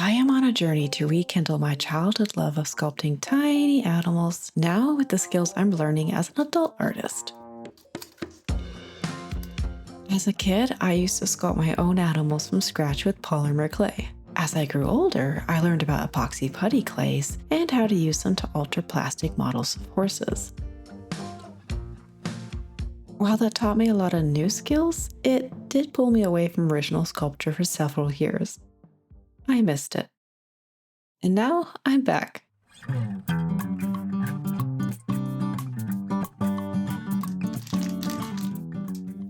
I am on a journey to rekindle my childhood love of sculpting tiny animals, now with the skills I'm learning as an adult artist. As a kid, I used to sculpt my own animals from scratch with polymer clay. As I grew older, I learned about epoxy putty clays and how to use them to alter plastic models of horses. While that taught me a lot of new skills, it did pull me away from original sculpture for several years. I missed it. And now I'm back.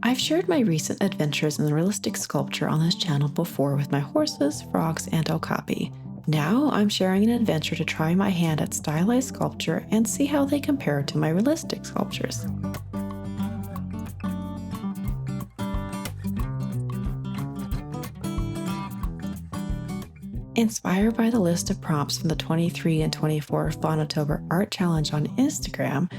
I've shared my recent adventures in realistic sculpture on this channel before with my horses, frogs, and okapi. Now I'm sharing an adventure to try my hand at stylized sculpture and see how they compare to my realistic sculptures. Inspired by the list of prompts from the 23 and 24 Faunatober Art Challenge on Instagram,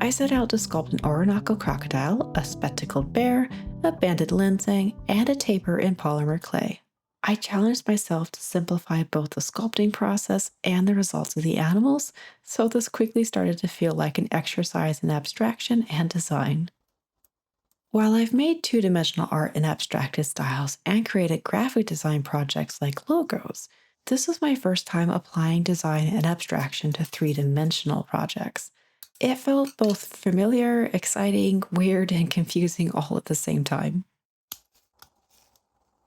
I set out to sculpt an Orinoco crocodile, a spectacled bear, a banded linsang, and a tapir in polymer clay. I challenged myself to simplify both the sculpting process and the results of the animals, so this quickly started to feel like an exercise in abstraction and design. While I've made two-dimensional art in abstracted styles and created graphic design projects like logos, this was my first time applying design and abstraction to three-dimensional projects. It felt both familiar, exciting, weird, and confusing all at the same time.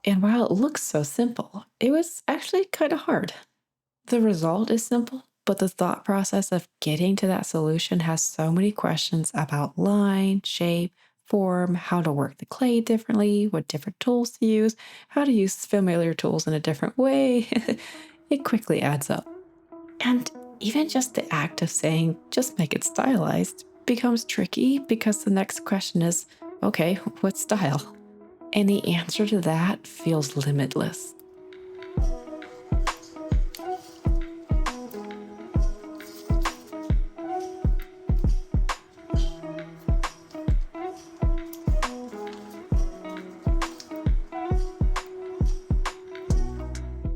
And while it looks so simple, it was actually kind of hard. The result is simple, but the thought process of getting to that solution has so many questions about line, shape, form, how to work the clay differently, what different tools to use, how to use familiar tools in a different way. It quickly adds up. And even just the act of saying, just make it stylized, becomes tricky because the next question is, okay, what style? And the answer to that feels limitless.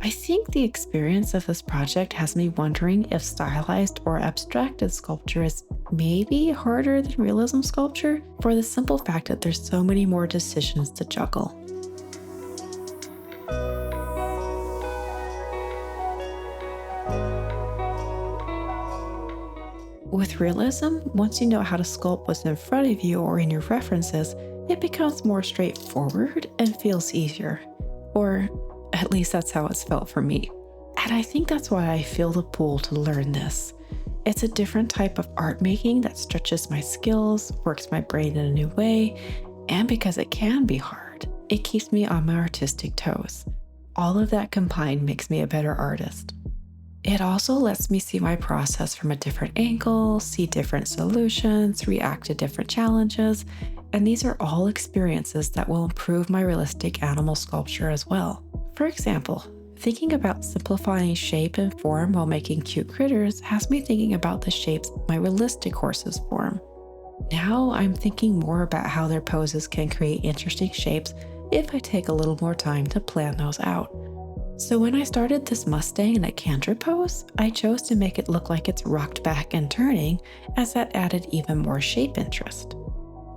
I think the experience of this project has me wondering if stylized or abstracted sculpture is maybe harder than realism sculpture, for the simple fact that there's so many more decisions to juggle. With realism, once you know how to sculpt what's in front of you or in your references, it becomes more straightforward and feels easier. Or at least that's how it's felt for me. And I think that's why I feel the pull to learn this. It's a different type of art making that stretches my skills, works my brain in a new way, and because it can be hard, it keeps me on my artistic toes. All of that combined makes me a better artist. It also lets me see my process from a different angle, see different solutions, react to different challenges, and these are all experiences that will improve my realistic animal sculpture as well. For example, thinking about simplifying shape and form while making cute critters has me thinking about the shapes my realistic horses form. Now I'm thinking more about how their poses can create interesting shapes if I take a little more time to plan those out. So when I started this Mustang in a canter pose, I chose to make it look like it's rocked back and turning, as that added even more shape interest.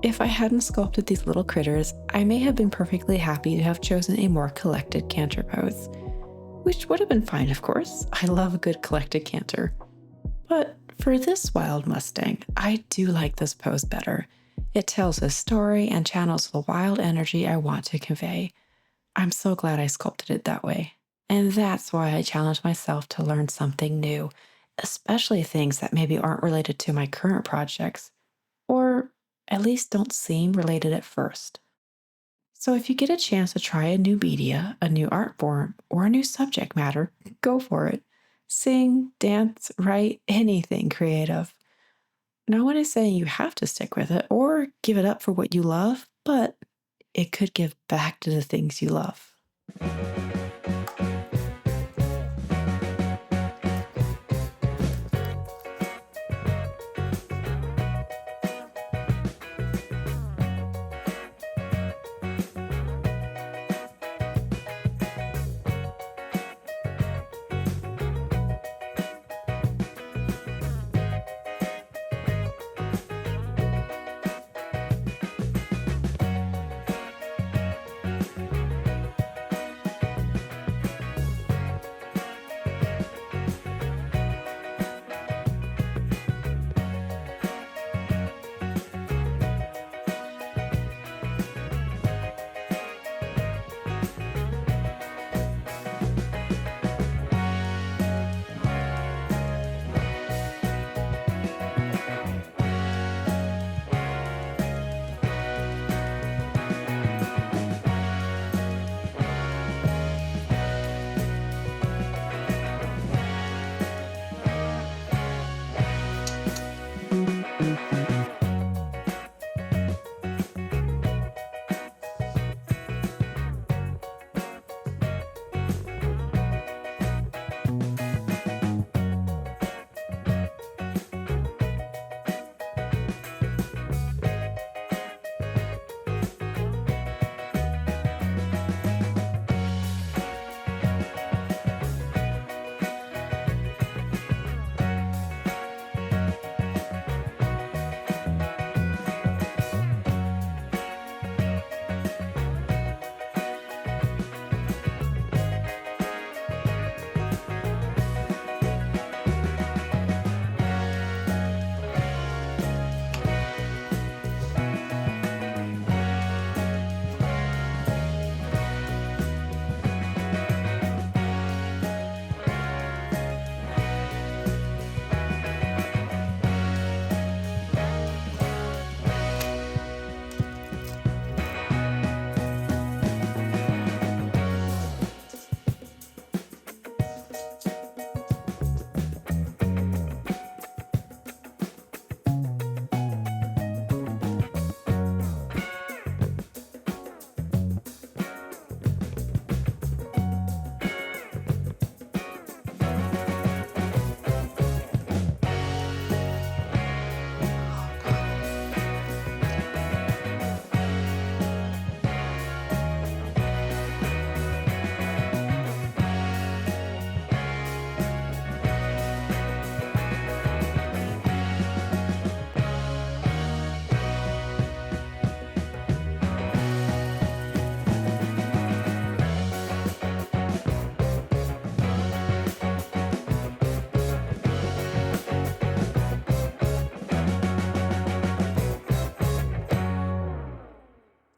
If I hadn't sculpted these little critters, I may have been perfectly happy to have chosen a more collected canter pose. Which would have been fine, of course. I love a good collected canter. But for this wild Mustang, I do like this pose better. It tells a story and channels the wild energy I want to convey. I'm so glad I sculpted it that way. And that's why I challenge myself to learn something new, especially things that maybe aren't related to my current projects, or at least don't seem related at first. So if you get a chance to try a new media, a new art form, or a new subject matter, go for it. Sing, dance, write, anything creative. No one is saying you have to stick with it or give it up for what you love, but it could give back to the things you love.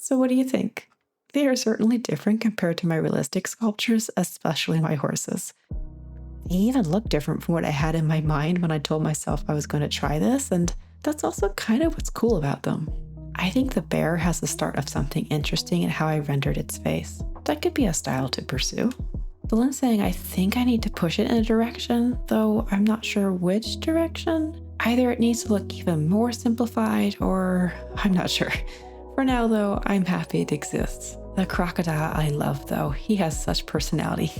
So what do you think? They are certainly different compared to my realistic sculptures, especially my horses. They even look different from what I had in my mind when I told myself I was going to try this, and that's also kind of what's cool about them. I think the bear has the start of something interesting in how I rendered its face. That could be a style to pursue. The linsang, I think I need to push it in a direction, though I'm not sure which direction. Either it needs to look even more simplified, or I'm not sure. For now though, I'm happy it exists. The crocodile I love though, he has such personality.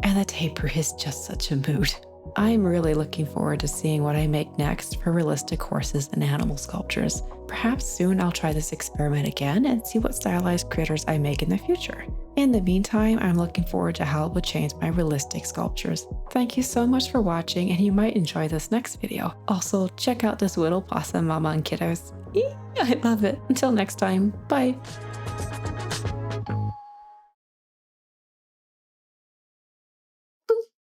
And the tapir is just such a mood. I'm really looking forward to seeing what I make next for realistic horses and animal sculptures. Perhaps soon I'll try this experiment again and see what stylized critters I make in the future. In the meantime, I'm looking forward to how it will change my realistic sculptures. Thank you so much for watching, and you might enjoy this next video. Also, check out this little possum mama and kiddos. I love it. Until next time, bye.